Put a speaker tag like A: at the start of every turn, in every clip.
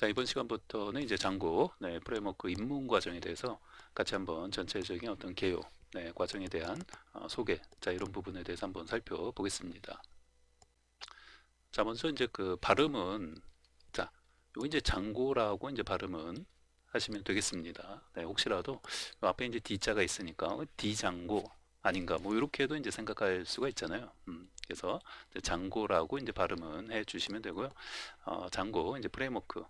A: 자, 이번 시간부터는 이제 장고, 프레임워크 입문 과정에 대해서 같이 한번 전체적인 어떤 개요, 과정에 대한 소개, 자, 이런 부분에 대해서 한번 살펴보겠습니다. 자, 먼저 이제 그 발음은, 자, 요 이제 장고라고 이제 발음은 하시면 되겠습니다. 네, 혹시라도 요 앞에 이제 D자가 있으니까 D장고 아닌가, 뭐 이렇게도 이제 생각할 수가 있잖아요. 그래서 이제 장고라고 이제 발음은 해 주시면 되고요. 장고 이제 프레임워크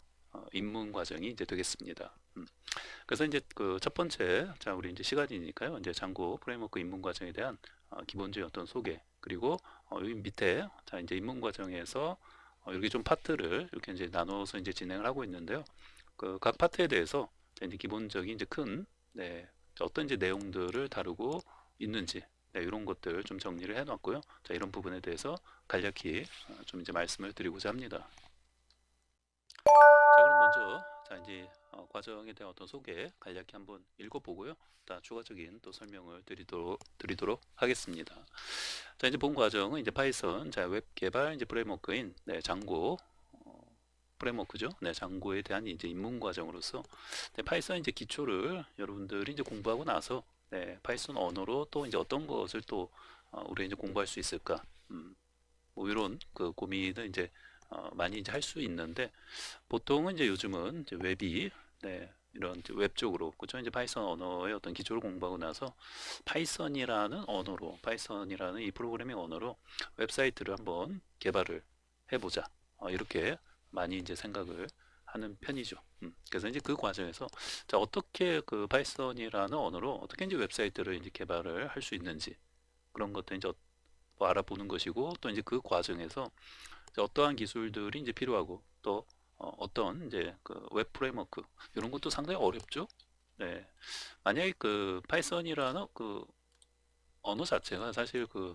A: 입문 과정이 이제 되겠습니다. 그래서 이제 그 첫 번째, 자, 우리 이제 시간이니까요. 이제 장고 프레임워크 입문 과정에 대한 기본적인 어떤 소개, 그리고 여기 밑에, 자, 이제 입문 과정에서 이렇게 좀 파트를 이렇게 이제 나눠서 이제 진행을 하고 있는데요. 그 각 파트에 대해서 자, 이제 기본적인 이제 큰, 자, 어떤 이제 내용들을 다루고 있는지, 이런 것들 좀 정리를 해놨고요. 자, 이런 부분에 대해서 간략히 좀 이제 말씀을 드리고자 합니다. 자, 그럼 먼저 자 이제 과정에 대한 어떤 소개 간략히 한번 읽어보고요. 또 추가적인 또 설명을 드리도록 하겠습니다. 자, 이제 본 과정은 이제 파이썬 자 웹 개발 이제 프레임워크인 장고 프레임워크죠. 장고에 대한 이제 입문 과정으로서 파이썬 이제 기초를 여러분들이 이제 공부하고 나서 파이썬 언어로 또 이제 어떤 것을 또 우리 이제 공부할 수 있을까? 뭐 이런 그 고민을 이제 많이 이제 할 수 있는데 보통은 이제 요즘은 이제 웹이 이런 이제 웹 쪽으로 그죠 이제 파이썬 언어의 어떤 기초를 공부하고 나서 파이썬이라는 이 프로그래밍 언어로 웹사이트를 한번 개발을 해보자 이렇게 많이 이제 생각을 하는 편이죠. 그래서 이제 그 과정에서 자 어떻게 그 파이썬이라는 언어로 어떻게 이제 웹사이트를 이제 개발을 할 수 있는지 그런 것도 이제 뭐 알아보는 것이고 또 이제 그 과정에서 어떠한 기술들이 이제 필요하고 또 떤 이제 그 웹 프레임워크 이런 것도 상당히 어렵죠. 네. 만약에 그 파이썬이라는 그 언어 자체가 사실 그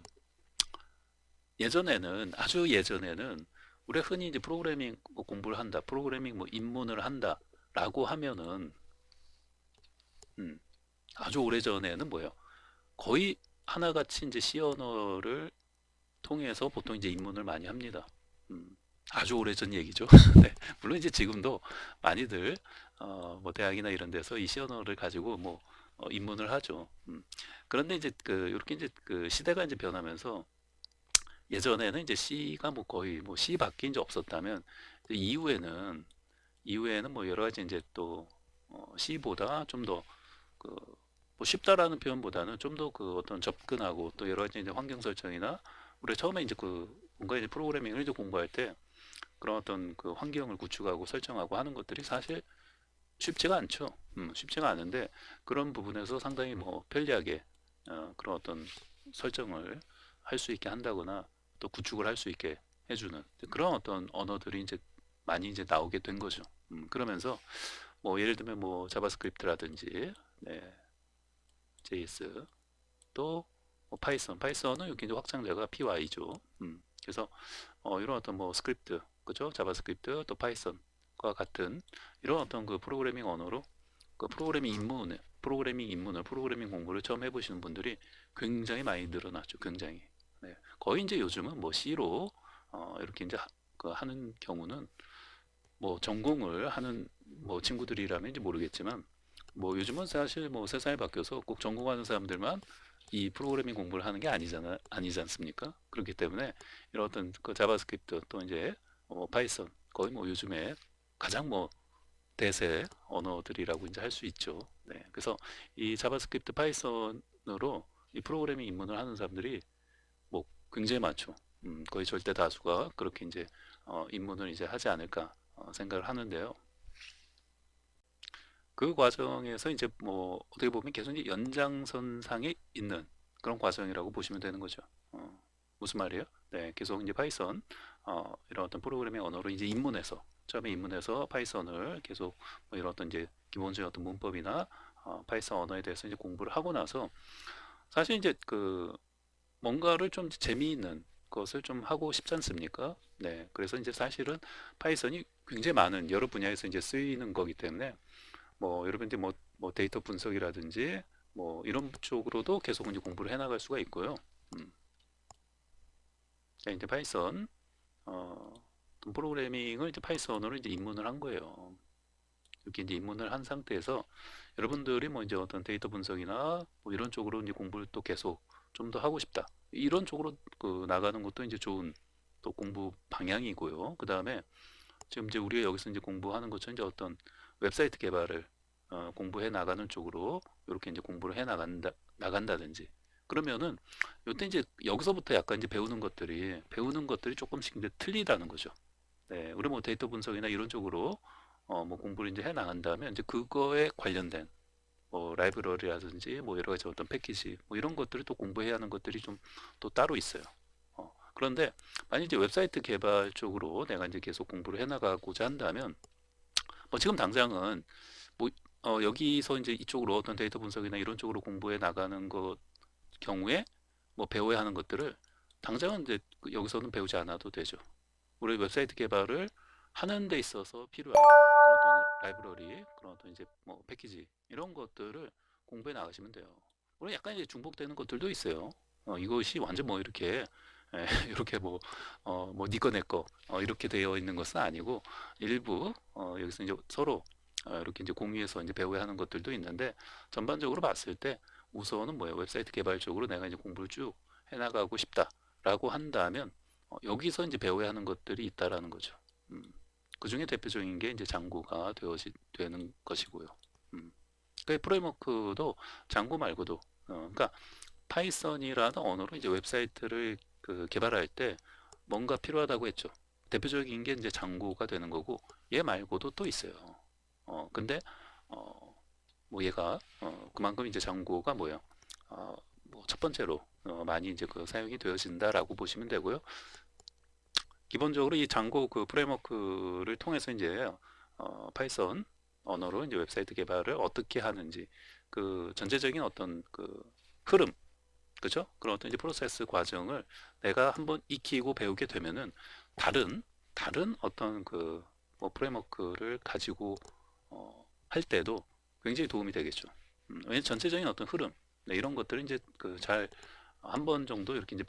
A: 예전에는 아주 예전에는 우리가 흔히 이제 프로그래밍 뭐 공부를 한다, 프로그래밍 뭐 입문을 한다라고 하면은 음, 아주 오래 전에는 뭐예요? 거의 하나같이 이제 C 언어를 통해서 보통 이제 입문을 많이 합니다. 음, 아주 오래전 얘기죠. 네, 물론 이제 지금도 많이들 뭐 대학이나 이런 데서 이 시언어를 가지고 뭐 입문을 하죠. 그런데 이제 그 이렇게 이제 그 시대가 이제 변하면서 예전에는 이제 C가 뭐 거의 뭐 C밖에 이제 없었다면 이제 이후에는 뭐 여러 가지 이제 또 C보다 좀 더 그 뭐 쉽다라는 표현보다는 좀 더 그 어떤 접근하고 또 여러 가지 이제 환경 설정이나 우리가 처음에 이제 그 뭔가 이제 프로그래밍을 이제 공부할 때 그런 어떤 그 환경을 구축하고 설정하고 하는 것들이 사실 쉽지가 않죠. 쉽지가 않은데 그런 부분에서 상당히 뭐 편리하게 그런 어떤 설정을 할 수 있게 한다거나 또 구축을 할 수 있게 해주는 그런 어떤 언어들이 이제 많이 이제 나오게 된 거죠. 그러면서 뭐 예를 들면 뭐 자바스크립트라든지 JS 또뭐 파이썬은 여기 이제 확장자가 py죠. 그래서 이런 어떤 뭐 스크립트, 그죠? 자바스크립트 또 파이썬과 같은 이런 어떤 그 프로그래밍 언어로 그 프로그래밍 공부를 처음 해보시는 분들이 굉장히 많이 늘어났죠. 굉장히. 네. 거의 이제 요즘은 뭐 C로 이렇게 이제 그 하는 경우는 뭐 전공을 하는 뭐 친구들이라면인지 모르겠지만 뭐 요즘은 사실 뭐 세상이 바뀌어서 꼭 전공하는 사람들만 이 프로그래밍 공부를 하는 게 아니지 않습니까? 그렇기 때문에 이런 어떤 그 자바스크립트 또 이제 파이썬 거의 뭐 요즘에 가장 뭐 대세 언어들이라고 이제 할 수 있죠. 네. 그래서 이 자바스크립트 파이썬으로 이 프로그래밍 입문을 하는 사람들이 뭐 굉장히 많죠. 거의 절대 다수가 그렇게 이제 입문을 이제 하지 않을까 생각을 하는데요. 그 과정에서 이제 뭐 어떻게 보면 계속 이제 연장선상에 있는 그런 과정이라고 보시면 되는 거죠. 무슨 말이에요? 네, 계속 이제 파이썬 이런 어떤 프로그래밍 언어로 이제 처음에 입문해서 파이썬을 계속 뭐 이런 어떤 이제 기본적인 어떤 문법이나 파이썬 언어에 대해서 이제 공부를 하고 나서 사실 이제 그 뭔가를 좀 재미있는 것을 좀 하고 싶지 않습니까? 네, 그래서 이제 사실은 파이썬이 굉장히 많은 여러 분야에서 이제 쓰이는 거기 때문에 뭐 여러분들이 뭐 데이터 분석이라든지 뭐 이런 쪽으로도 계속 이제 공부를 해나갈 수가 있고요. 자, 이제 파이썬 어떤 프로그래밍을 이제 파이썬으로 이제 입문을 한 거예요. 이렇게 이제 입문을 한 상태에서 여러분들이 뭐 이제 어떤 데이터 분석이나 뭐 이런 쪽으로 이제 공부를 또 계속 좀 더 하고 싶다. 이런 쪽으로 그 나가는 것도 이제 좋은 또 공부 방향이고요. 그 다음에 지금 이제 우리가 여기서 이제 공부하는 것처럼 이제 어떤 웹사이트 개발을 공부해 나가는 쪽으로 이렇게 이제 공부를 해 나간다든지 그러면은 요때 이제 여기서부터 약간 이제 배우는 것들이 조금씩 이제 틀리다는 거죠. 네, 우리 뭐 데이터 분석이나 이런 쪽으로 뭐 공부를 이제 해 나간다면 이제 그거에 관련된 뭐 라이브러리라든지 뭐 여러 가지 어떤 패키지 뭐 이런 것들을 또 공부해야 하는 것들이 좀 또 따로 있어요. 그런데 만약 이제 웹사이트 개발 쪽으로 내가 이제 계속 공부를 해 나가고자 한다면 뭐 지금 당장은 뭐 여기서 이제 이쪽으로 어떤 데이터 분석이나 이런 쪽으로 공부해 나가는 것 경우에 뭐 배워야 하는 것들을 당장은 이제 여기서는 배우지 않아도 되죠. 우리 웹사이트 개발을 하는 데 있어서 필요한 그런 어떤 라이브러리, 그런 어떤 이제 뭐 패키지 이런 것들을 공부해 나가시면 돼요. 물론 약간 이제 중복되는 것들도 있어요. 이것이 완전 뭐 이렇게 이렇게 뭐 니꺼 내꺼 이렇게 되어 있는 것은 아니고 일부 여기서 이제 서로 이렇게 이제 공유해서 이제 배워야 하는 것들도 있는데 전반적으로 봤을 때 우선은 뭐예요? 웹사이트 개발 쪽으로 내가 이제 공부를 쭉 해나가고 싶다라고 한다면 여기서 이제 배워야 하는 것들이 있다라는 거죠. 음, 그 중에 대표적인 게 이제 장고가 되는 것이고요. 음, 그 프레임워크도 장고 말고도 그러니까 파이썬이라는 언어로 이제 웹사이트를 그 개발할 때 뭔가 필요하다고 했죠. 대표적인 게 이제 장고가 되는 거고 얘 말고도 또 있어요. 근데 뭐 얘가 그만큼 이제 장고가 뭐예요? 뭐첫 번째로 많이 이제 그 사용이 되어진다라고 보시면 되고요. 기본적으로 이 장고 그 프레임워크를 통해서 이제 파이썬 언어로 이제 웹사이트 개발을 어떻게 하는지 그 전체적인 어떤 그 흐름, 그죠? 그런 어떤 이제 프로세스 과정을 내가 한번 익히고 배우게 되면은 다른 어떤 그 뭐 프레임워크를 가지고 할 때도 굉장히 도움이 되겠죠. 왜냐면 전체적인 어떤 흐름, 네, 이런 것들을 이제 그 잘 한 번 정도 이렇게 이제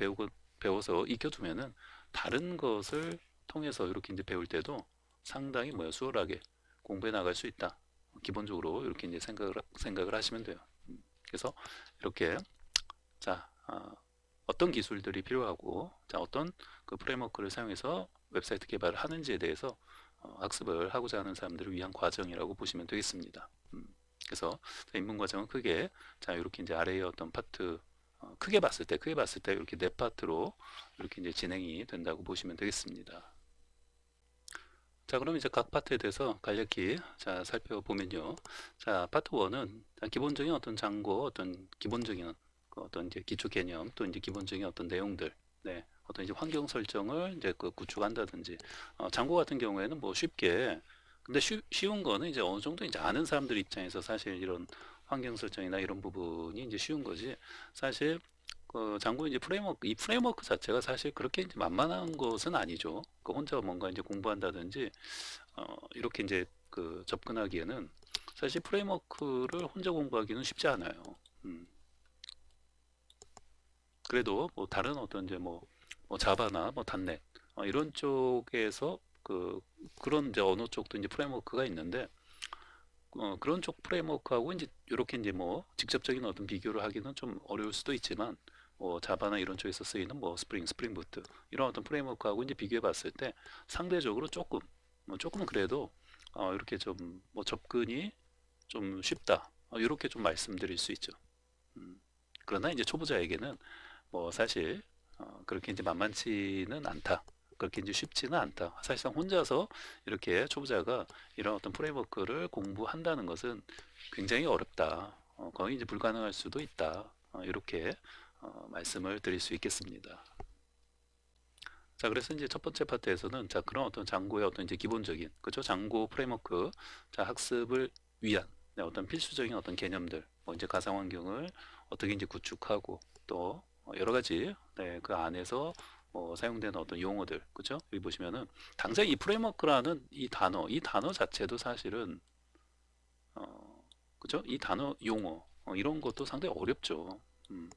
A: 배워서 익혀두면은 다른 것을 통해서 이렇게 이제 배울 때도 상당히 뭐야 수월하게 공부해 나갈 수 있다. 기본적으로 이렇게 이제 생각을 하시면 돼요. 그래서 이렇게 자, 어떤 기술들이 필요하고 자, 어떤 그 프레임워크를 사용해서 웹사이트 개발을 하는지에 대해서 학습을 하고자 하는 사람들을 위한 과정이라고 보시면 되겠습니다. 그래서 입문 과정은 크게 자 이렇게 이제 아래의 어떤 파트 크게 봤을 때 이렇게 네 파트로 이렇게 이제 진행이 된다고 보시면 되겠습니다. 자, 그럼 이제 각 파트에 대해서 간략히 자 살펴보면요. 자, 파트 1은 기본적인 어떤 장고, 어떤 기본적인 그 어떤 이제 기초 개념 또 이제 기본적인 어떤 내용들, 네, 어떤 이제 환경 설정을 이제 그 구축한다든지 장고 같은 경우에는 뭐 쉽게 근데 쉬운 거는 이제 어느 정도 이제 아는 사람들 입장에서 사실 이런 환경 설정이나 이런 부분이 이제 쉬운 거지. 사실 그 장고 이제 이 프레임워크 자체가 사실 그렇게 이제 만만한 것은 아니죠. 그 혼자 뭔가 이제 공부한다든지 이렇게 이제 그 접근하기에는 사실 프레임워크를 혼자 공부하기는 쉽지 않아요. 음, 그래도 뭐 다른 어떤 이제 뭐 자바나 뭐 단넷 이런 쪽에서 그런 이제 언어 쪽도 이제 프레임워크가 있는데 그런 쪽 프레임워크하고 이제 이렇게 이제 뭐 직접적인 어떤 비교를 하기는 좀 어려울 수도 있지만 뭐 자바나 이런 쪽에서 쓰이는 뭐 스프링 부트 이런 어떤 프레임워크하고 이제 비교해 봤을 때 상대적으로 조금 그래도 이렇게 좀 뭐 접근이 좀 쉽다 이렇게 좀 말씀드릴 수 있죠. 음, 그러나 이제 초보자에게는 뭐 사실 그렇게 이제 만만치는 않다. 그렇게 이제 쉽지는 않다. 사실상 혼자서 이렇게 초보자가 이런 어떤 프레임워크를 공부한다는 것은 굉장히 어렵다. 거의 이제 불가능할 수도 있다. 이렇게 말씀을 드릴 수 있겠습니다. 자, 그래서 이제 첫 번째 파트에서는 자, 그런 어떤 장고의 어떤 이제 기본적인, 그죠? 장고 프레임워크, 자, 학습을 위한 네, 어떤 필수적인 어떤 개념들, 뭐 이제 가상 환경을 어떻게 이제 구축하고 또 여러 가지 네, 그 안에서 사용되는 어떤 용어들, 그죠? 여기 보시면은 당장 이 프레임워크라는 이 단어 자체도 사실은 그죠? 이 단어 용어 이런 것도 상당히 어렵죠. 음.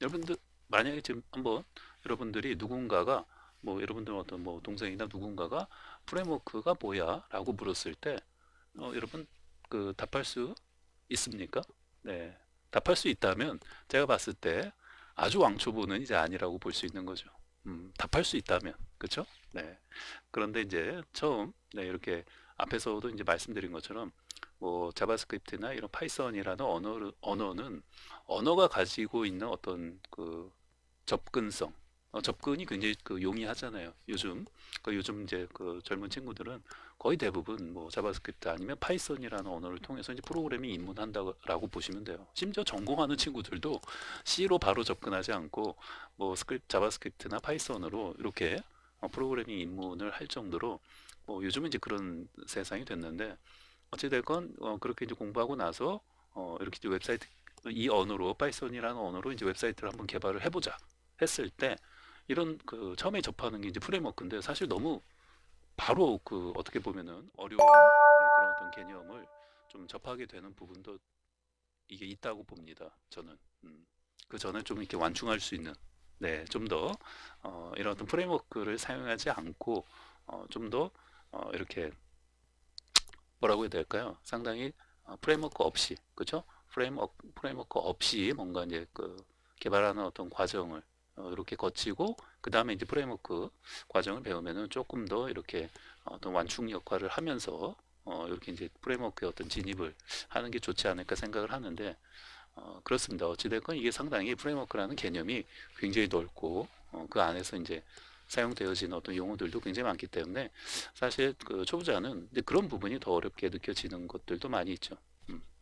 A: 여러분들 만약에 지금 한번 여러분들이 누군가가 뭐 여러분들 어떤 뭐 동생이나 누군가가 프레임워크가 뭐야? 라고 물었을 때 여러분 그 답할 수 있습니까? 네. 답할 수 있다면 제가 봤을 때 아주 왕초보는 이제 아니라고 볼 수 있는 거죠. 답할 수 있다면. 그렇죠? 네. 그런데 이제 처음 네, 이렇게 앞에서도 이제 말씀드린 것처럼 뭐 자바스크립트나 이런 파이썬이라는 언어는 언어가 가지고 있는 어떤 그 접근성, 접근이 굉장히 그 용이하잖아요. 요즘 이제 그 젊은 친구들은 거의 대부분 뭐 자바스크립트 아니면 파이썬이라는 언어를 통해서 이제 프로그래밍 입문한다라고 보시면 돼요. 심지어 전공하는 친구들도 C로 바로 접근하지 않고 뭐 자바스크립트나 파이썬으로 이렇게 프로그래밍 입문을 할 정도로 뭐 요즘은 이제 그런 세상이 됐는데 어찌됐건 그렇게 이제 공부하고 나서 이렇게 이제 웹사이트 이 언어로 파이썬이라는 언어로 이제 웹사이트를 한번 개발을 해보자 했을 때 이런 그 처음에 접하는 게 이제 프레임워크인데 사실 너무 바로 그 어떻게 보면은 어려운 그런 어떤 개념을 좀 접하게 되는 부분도 이게 있다고 봅니다. 저는 그 전에 좀 이렇게 완충할 수 있는 네, 좀 더 이런 어떤 프레임워크를 사용하지 않고 좀 더 이렇게 뭐라고 해야 될까요? 상당히 프레임워크 없이 그렇죠? 프레임워크 없이 뭔가 이제 그 개발하는 어떤 과정을 이렇게 거치고 그 다음에 이제 프레임워크 과정을 배우면은 조금 더 이렇게 어떤 완충 역할을 하면서 이렇게 이제 프레임워크의 어떤 진입을 하는 게 좋지 않을까 생각을 하는데 그렇습니다. 어찌됐건 이게 상당히 프레임워크라는 개념이 굉장히 넓고 그 안에서 이제 사용되어지는 어떤 용어들도 굉장히 많기 때문에 사실 그 초보자는 이제 그런 부분이 더 어렵게 느껴지는 것들도 많이 있죠.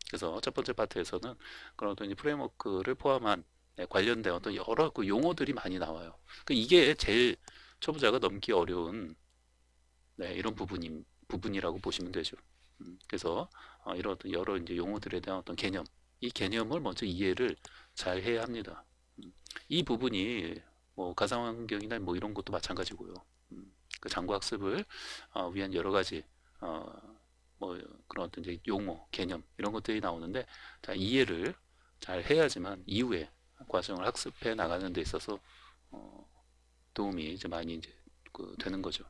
A: 그래서 첫 번째 파트에서는 그런 어떤 이제 프레임워크를 포함한 네, 관련된 어떤 여러 그 용어들이 많이 나와요. 그 이게 제일 초보자가 넘기 어려운 네, 이런 부분이라고 보시면 되죠. 그래서 이런 어떤 여러 이제 용어들에 대한 어떤 개념, 이 개념을 먼저 이해를 잘 해야 합니다. 이 부분이 뭐 가상환경이나 뭐 이런 것도 마찬가지고요. 그 장구학습을 위한 여러 가지 어, 뭐 그런 어떤 이제 용어, 개념 이런 것들이 나오는데 자, 이해를 잘 해야지만 이후에 과정을 학습해 나가는 데 있어서 어, 도움이 이제 많이 이제 그 되는 거죠.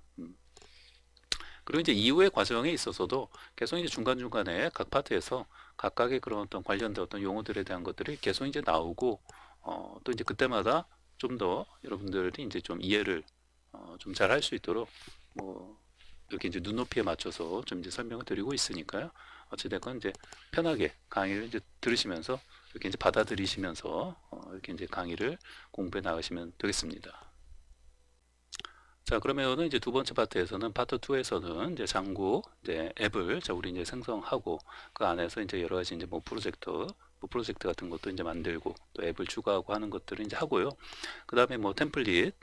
A: 그리고 이제 이후의 과정에 있어서도 계속 이제 중간중간에 각 파트에서 각각의 그런 어떤 관련된 어떤 용어들에 대한 것들이 계속 이제 나오고 또 이제 그때마다 좀 더 여러분들이 이제 좀 이해를 좀 잘 할 수 있도록 뭐 이렇게 이제 눈높이에 맞춰서 좀 이제 설명을 드리고 있으니까요. 어찌됐건 이제 편하게 강의를 이제 들으시면서 이렇게 이제 받아들이시면서 이렇게 이제 강의를 공부해 나가시면 되겠습니다. 자, 그러면은 이제 두 번째 파트에서는 파트 2에서는 이제 장고 이제 앱을 자 우리 이제 생성하고 그 안에서 이제 여러 가지 이제 뭐 프로젝트 같은 것도 이제 만들고 또 앱을 추가하고 하는 것들을 이제 하고요. 그다음에 뭐 템플릿을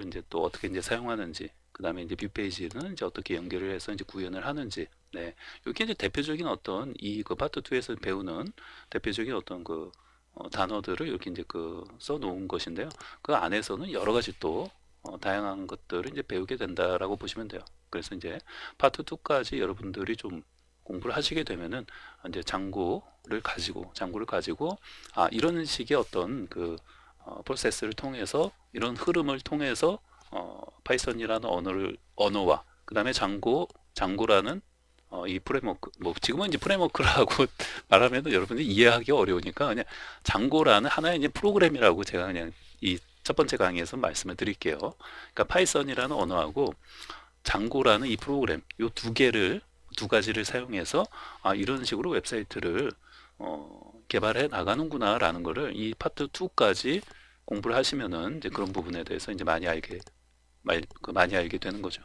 A: 이제 또 어떻게 이제 사용하는지 그다음에 이제 뷰 페이지는 이제 어떻게 연결을 해서 이제 구현을 하는지 네. 이게 이제 대표적인 어떤 이 그 파트 2에서 배우는 대표적인 어떤 그 단어들을 이렇게 이제 그 써놓은 것인데요. 그 안에서는 여러 가지 또 다양한 것들을 이제 배우게 된다라고 보시면 돼요. 그래서 이제 파트 2까지 여러분들이 좀 공부를 하시게 되면은 이제 장구를 가지고 이런 식의 어떤 그 프로세스를 통해서 이런 흐름을 통해서 파이썬이라는 언어와 그다음에 장고라는 이 프레임워크 뭐 지금은 이제 프레임워크라고 말하면 여러분들이 이해하기 어려우니까 그냥 장고라는 하나의 이제 프로그램이라고 제가 그냥 이 첫 번째 강의에서 말씀을 드릴게요. 그러니까 파이썬이라는 언어하고 장고라는 이 프로그램 요 두 가지를 사용해서 이런 식으로 웹사이트를 개발해 나가는구나라는 거를 이 파트 2까지 공부를 하시면은 이제 그런 부분에 대해서 이제 많이 알게 되는 거죠.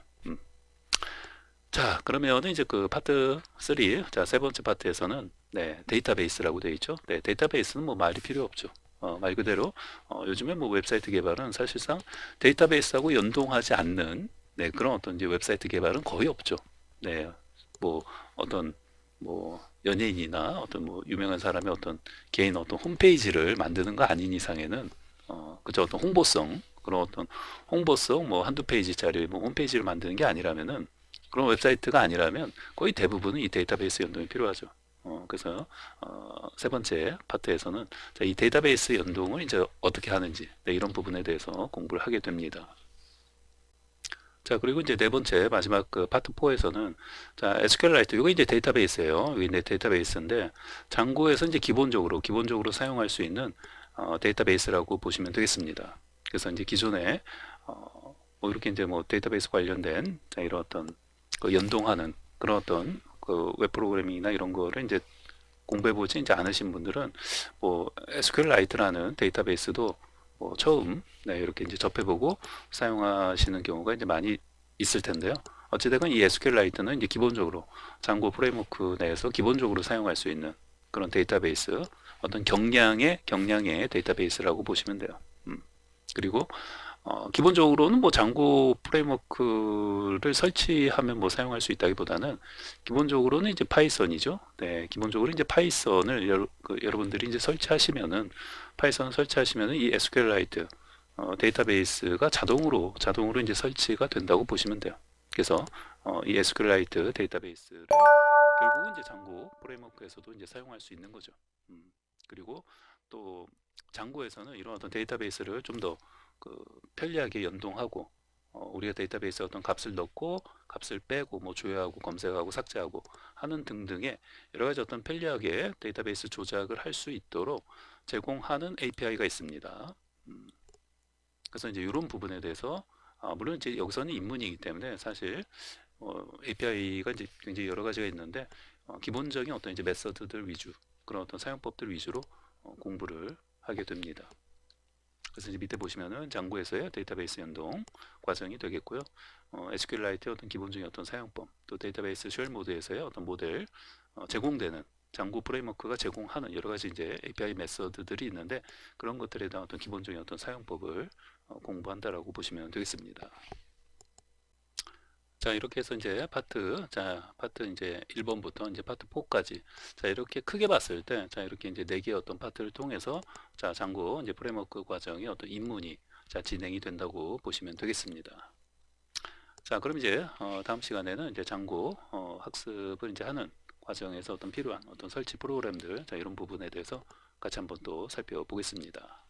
A: 자, 그러면 이제 그 파트 3, 자, 세 번째 파트에서는 네, 데이터베이스라고 되어 있죠. 네, 데이터베이스는 뭐 말이 필요 없죠. 말 그대로 요즘에 뭐 웹사이트 개발은 사실상 데이터베이스하고 연동하지 않는 네, 그런 어떤 이제 웹사이트 개발은 거의 없죠. 네, 뭐 어떤 뭐 연예인이나 어떤 뭐 유명한 사람의 어떤 개인 어떤 홈페이지를 만드는 거 아닌 이상에는 그저 어떤 그런 어떤 홍보성 뭐 한두 페이지짜리 뭐 홈페이지를 만드는 게 아니라면은 그런 웹사이트가 아니라면 거의 대부분은 이 데이터베이스 연동이 필요하죠. 그래서 세 번째 파트에서는 자, 이 데이터베이스 연동을 이제 어떻게 하는지 네, 이런 부분에 대해서 공부를 하게 됩니다. 자, 그리고 이제 네 번째 마지막 그 파트 4에서는 자, SQLite 이거 이제 데이터베이스예요. 이게 이제 데이터베이스인데 장고에서 이제 기본적으로 사용할 수 있는 데이터베이스라고 보시면 되겠습니다. 그래서 이제 기존에 뭐 이렇게 이제 뭐 데이터베이스 관련된 자, 이런 어떤 그 연동하는 그런 어떤 그 웹 프로그래밍이나 이런 거를 이제 공부해보지 이제 않으신 분들은 뭐 SQLite라는 데이터베이스도 뭐 처음 네, 이렇게 이제 접해보고 사용하시는 경우가 이제 많이 있을 텐데요. 어찌되건 이 SQLite는 이제 기본적으로 장고 프레임워크 내에서 기본적으로 사용할 수 있는 그런 데이터베이스, 어떤 경량의 데이터베이스라고 보시면 돼요. 그리고 기본적으로는 뭐 장고 프레임워크를 설치하면 뭐 사용할 수 있다기보다는 기본적으로는 이제 파이썬이죠. 네, 기본적으로 이제 파이썬을 여러분들이 이제 설치하시면은 파이썬을 설치하시면은 이 SQLite 데이터베이스가 자동으로 이제 설치가 된다고 보시면 돼요. 그래서 이 SQLite 데이터베이스를 결국은 이제 장고 프레임워크에서도 이제 사용할 수 있는 거죠. 그리고 또 장고에서는 이런 어떤 데이터베이스를 좀 더 그 편리하게 연동하고 우리가 데이터베이스에 어떤 값을 넣고 값을 빼고 뭐 조회하고 검색하고 삭제하고 하는 등등의 여러 가지 어떤 편리하게 데이터베이스 조작을 할 수 있도록 제공하는 API가 있습니다. 그래서 이제 이런 부분에 대해서 물론 이제 여기서는 입문이기 때문에 사실 API가 이제 굉장히 여러 가지가 있는데 기본적인 어떤 이제 메서드들 위주 그런 어떤 사용법들 위주로 공부를 하게 됩니다. 그래서 이제 밑에 보시면은 장고에서의 데이터베이스 연동 과정이 되겠고요. SQLite의 어떤 기본적인 어떤 사용법, 또 데이터베이스 쉘 모드에서의 어떤 모델 제공되는 장고 프레임워크가 제공하는 여러 가지 이제 API 메서드들이 있는데 그런 것들에 대한 어떤 기본적인 어떤 사용법을 공부한다라고 보시면 되겠습니다. 자, 이렇게 해서 이제 파트 이제 1번부터 이제 파트 4까지. 자, 이렇게 크게 봤을 때, 자, 이렇게 이제 네 개의 어떤 파트를 통해서, 자, 장고 이제 프레임워크 과정의 어떤 입문이, 자, 진행이 된다고 보시면 되겠습니다. 자, 그럼 이제, 다음 시간에는 이제 장고, 학습을 이제 하는 과정에서 어떤 필요한 어떤 설치 프로그램들, 자, 이런 부분에 대해서 같이 한번 또 살펴보겠습니다.